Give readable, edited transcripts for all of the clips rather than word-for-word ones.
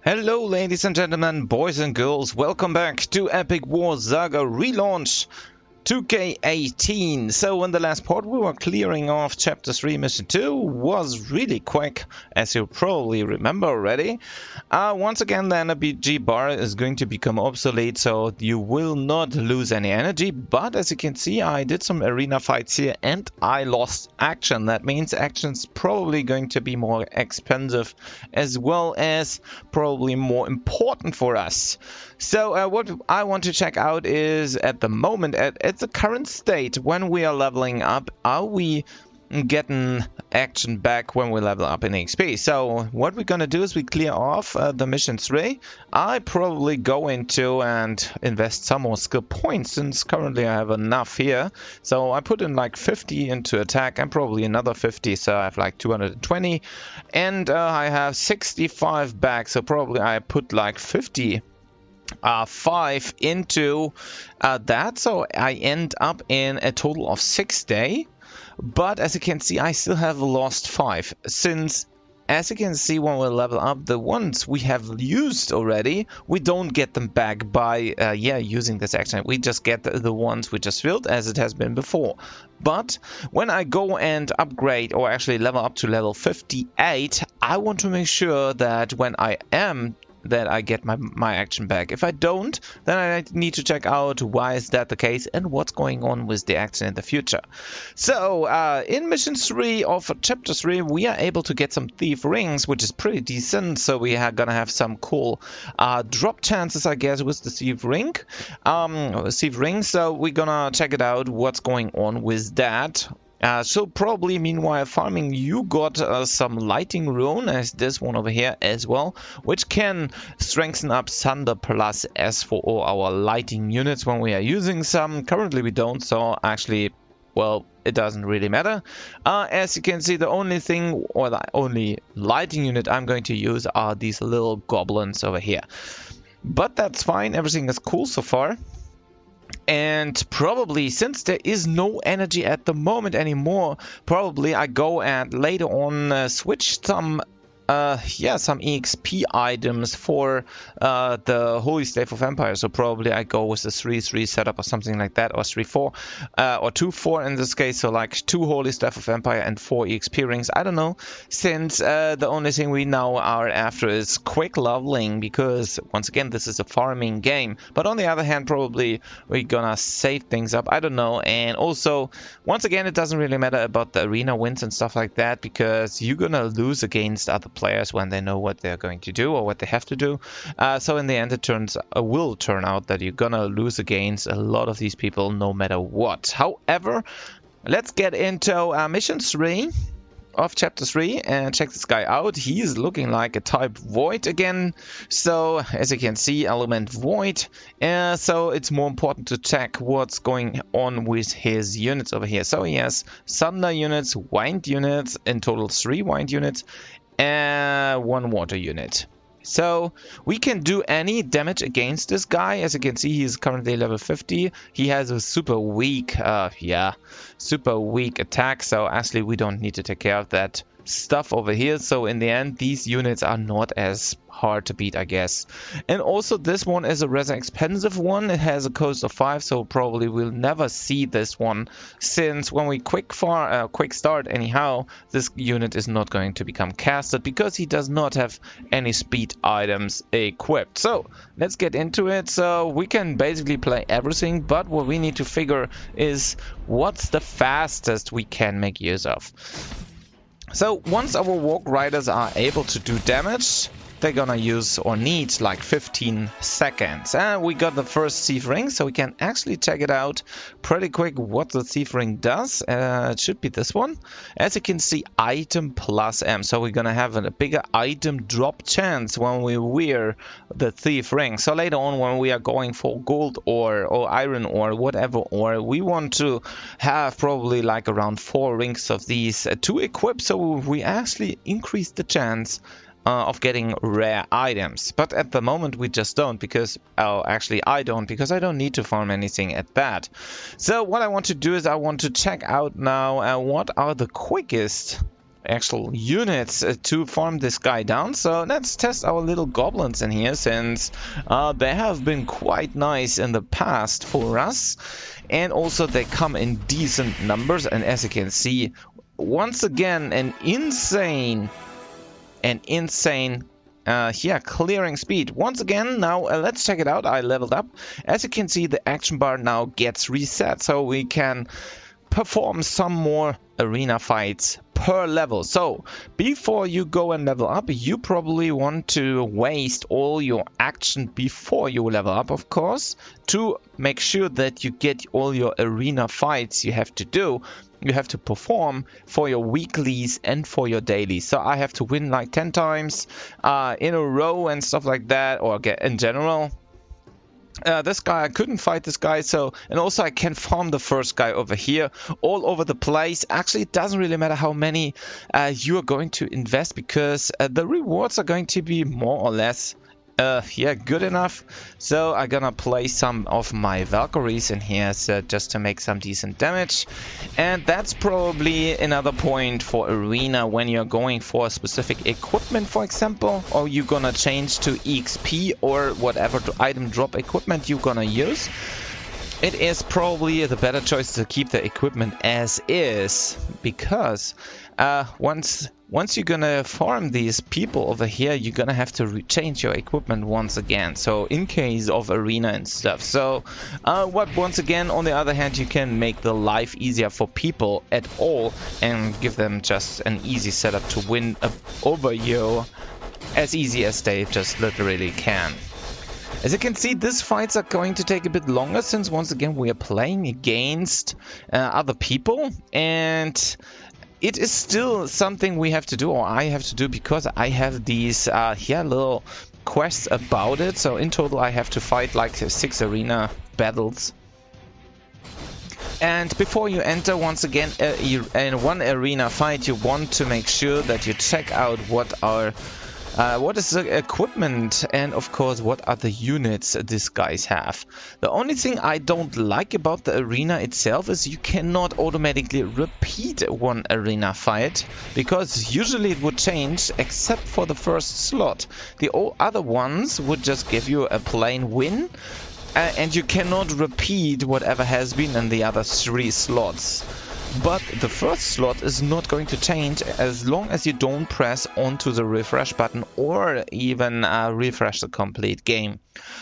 Hello ladies and gentlemen, boys and girls, welcome back to Epic War Saga Relaunch 2K18. So in the last part we were clearing off Chapter 3 Mission 2, was really quick, as you probably remember already. Once again the energy bar is going to become obsolete, so you will not lose any energy, but as you can see I did some arena fights here and I lost action. That means action's probably going to be more expensive as well as probably more important for us. So what I want to check out is at the moment, at the current state, when we are leveling up, are we getting action back when we level up in XP? So what we're gonna do is we clear off the mission 3. I probably go into and invest some more skill points since currently I have enough here. So I put in like 50 into attack and probably another 50, so I have like 220, and I have 65 back, so probably I put like 50 5 into that, so I end up in a total of 6 days. But as you can see, I still have lost 5, since as you can see, when we level up, the ones we have used already, we don't get them back by using this action. We just get the ones we just filled as it has been before. But when I go and upgrade, or actually level up to level 58, I want to make sure that when I am that I get my action back. If I don't, then I need to check out why is that the case and what's going on with the action in the future. So in mission 3 of chapter 3 we are able to get some thief rings, which is pretty decent, so we are gonna have some cool drop chances, I guess, with the thief ring. So we're gonna check it out, what's going on with that. So probably meanwhile farming, you got some lighting rune as this one over here as well, which can strengthen up Thunder Plus as for all our lighting units when we are using some. Currently we don't, so actually, well, it doesn't really matter. As you can see, the only thing, or the only lighting unit I'm going to use are these little goblins over here. But that's fine, everything is cool so far. And probably, since there is no energy at the moment anymore, probably I go and later on switch some EXP items for the Holy Staff of Empire. So probably I go with the 3-3 setup or something like that, or 3-4, or 2-4 in this case. So like 2 Holy Staff of Empire and 4 EXP rings. I don't know, since the only thing we now are after is quick leveling, because once again this is a farming game. But on the other hand, probably we're gonna save things up. I don't know. And also, once again, it doesn't really matter about the arena wins and stuff like that, because you're gonna lose against other players when they know what they're going to do or what they have to do. So in the end it will turn out that you're gonna lose against a lot of these people no matter what. However, let's get into mission 3 of chapter 3 and check this guy out. He's looking like a type void again, so as you can see, element void. So it's more important to check what's going on with his units over here. So he has thunder units, wind units, in total 3 wind units, and 1 water unit. So we can do any damage against this guy. As you can see, he's currently level 50. He has a super weak attack, so actually we don't need to take care of that stuff over here. So in the end, these units are not as hard to beat, I guess. And also this one is a rather expensive one. It has a cost of 5, so probably we'll never see this one, since when we quick start anyhow, this unit is not going to become casted because he does not have any speed items equipped. So let's get into it. So we can basically play everything, but what we need to figure is what's the fastest we can make use of. So once our walk riders are able to do damage, they're gonna use or need like 15 seconds. And we got the first thief ring, so we can actually check it out pretty quick what the thief ring does. It should be this one. As you can see, item plus M. So we're gonna have a bigger item drop chance when we wear the thief ring. So later on, when we are going for gold ore or iron ore, whatever ore, we want to have probably like around 4 rings of these to equip, so we actually increase the chance of getting rare items. But at the moment we just don't, because actually I don't, because I don't need to farm anything at that. So what I want to do is I want to check out now what are the quickest actual units to farm this guy down. So let's test our little goblins in here, since they have been quite nice in the past for us, and also they come in decent numbers. And as you can see, once again, an insane clearing speed. Once again, now let's check it out. I leveled up. As you can see, the action bar now gets reset, so we can perform some more arena fights per level. So before you go and level up, you probably want to waste all your action before you level up, of course, to make sure that you get all your arena fights you have to do. You have to perform for your weeklies and for your dailies. So I have to win like 10 times in a row and stuff like that, or get in general. This guy, I couldn't fight this guy, so, and also I can farm the first guy over here all over the place. Actually, it doesn't really matter how many you are going to invest, because the rewards are going to be more or less good enough. So I'm gonna place some of my Valkyries in here, so just to make some decent damage. And that's probably another point for arena when you're going for a specific equipment, for example, or you're gonna change to EXP or whatever item drop equipment you're gonna use. It is probably the better choice to keep the equipment as is, because once you're gonna farm these people over here, you're gonna have to change your equipment once again, so in case of arena and stuff. So once again, on the other hand, you can make the life easier for people at all and give them just an easy setup to win over you, as easy as they just literally can. As you can see, these fights are going to take a bit longer, since once again we are playing against other people, and it is still something we have to do, or I have to do, because I have these little quests about it. So in total I have to fight like 6 arena battles. And before you enter, once again, in one arena fight, you want to make sure that you check out what is the equipment, and of course what are the units these guys have. The only thing I don't like about the arena itself is you cannot automatically repeat one arena fight, because usually it would change except for the first slot. The other ones would just give you a plain win, and you cannot repeat whatever has been in the other 3 slots. But the first slot is not going to change as long as you don't press onto the refresh button, or even refresh the complete game.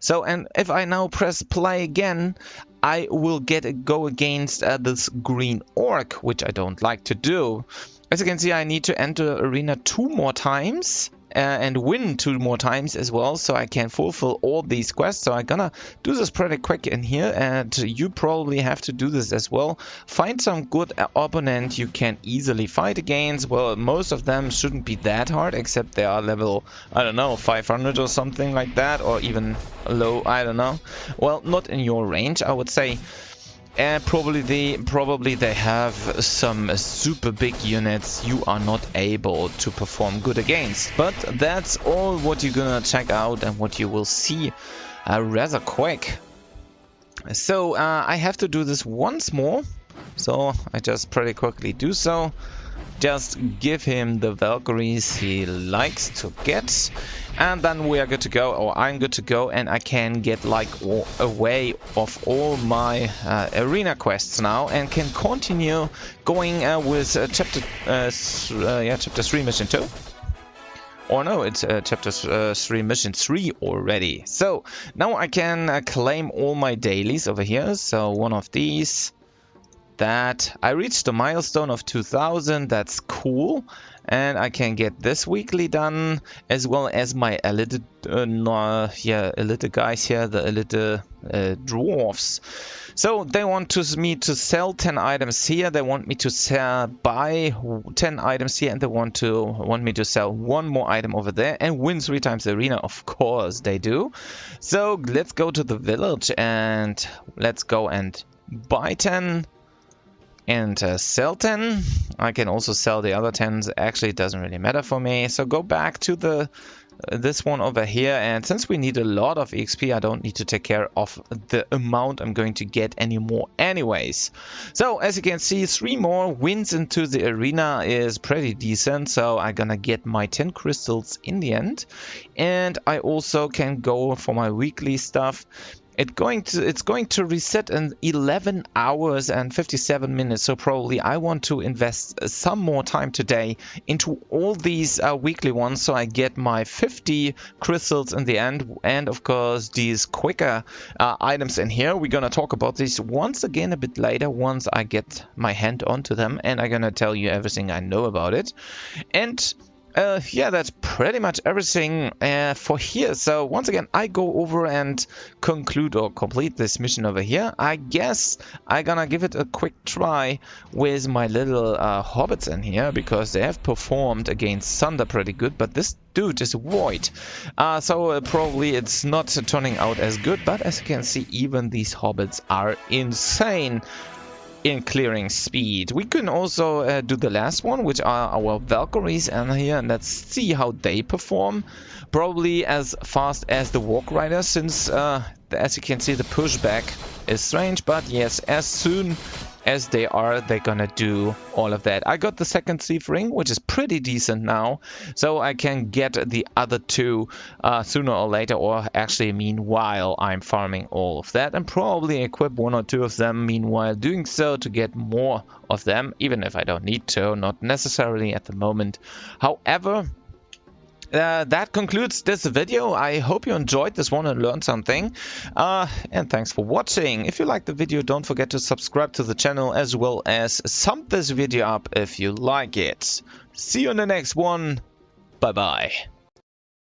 So, and if I now press play again, I will go against this green orc, which I don't like to do. As you can see, I need to enter arena 2 more times. And win 2 more times as well, so I can fulfill all these quests. So I'm gonna do this pretty quick in here, and you probably have to do this as well. Find some good opponent you can easily fight against. Well, most of them shouldn't be that hard, except they are level, I don't know, 500 or something like that, or even low, I don't know. Well, not in your range, I would say. And probably they have some super big units you are not able to perform good against. But that's all what you're gonna check out and what you will see rather quick. So I have to do this once more, so I just pretty quickly do so. Just give him the Valkyries he likes to get, and then we are good to go, or I'm good to go, and I can get like away of all my arena quests now, and can continue going with chapter 3 mission 2. Or no, it's chapter 3 mission 3 already. So now I can claim all my dailies over here. So one of these. That I reached the milestone of 2000. That's cool, and I can get this weekly done, as well as my elite elite guys here, the elite dwarfs. So they want me to sell 10 items here, they want me to buy 10 items here, and they want me to sell 1 more item over there and win 3 times the arena. Of course they do. So let's go to the village and let's go and buy 10 and sell 10. I can also sell the other 10s. Actually, it doesn't really matter for me. So go back to the this one over here, and since we need a lot of XP, I don't need to take care of the amount I'm going to get anymore anyways. So as you can see, 3 more wins into the arena is pretty decent, so I'm gonna get my 10 crystals in the end, and I also can go for my weekly stuff. It's going to reset in 11 hours and 57 minutes, so probably I want to invest some more time today into all these weekly ones, so I get my 50 crystals in the end, and of course these quicker items in here. We're gonna talk about this once again a bit later once I get my hand onto them, and I'm gonna tell you everything I know about it. And yeah, that's pretty much everything for here. So once again, I go over and conclude or complete this mission over here. I guess I'm gonna give it a quick try with my little hobbits in here, because they have performed against Thunder pretty good, but this dude is Void. So probably it's not turning out as good, but as you can see, even these hobbits are insane in clearing speed. We can also do the last one, which are our Valkyries, and here let's see how they perform. Probably as fast as the Walk Riders, since as you can see, the pushback is strange, but yes, as soon as they're gonna do all of that. I got the second sleeve ring, which is pretty decent now, so I can get the other 2 sooner or later, or actually meanwhile I'm farming all of that, and probably equip 1 or 2 of them meanwhile doing so to get more of them, even if I don't need to, not necessarily at the moment. However, that concludes this video. I hope you enjoyed this one and learned something. And thanks for watching. If you liked the video, don't forget to subscribe to the channel, as well as thumb this video up if you like it. See you in the next one. Bye bye.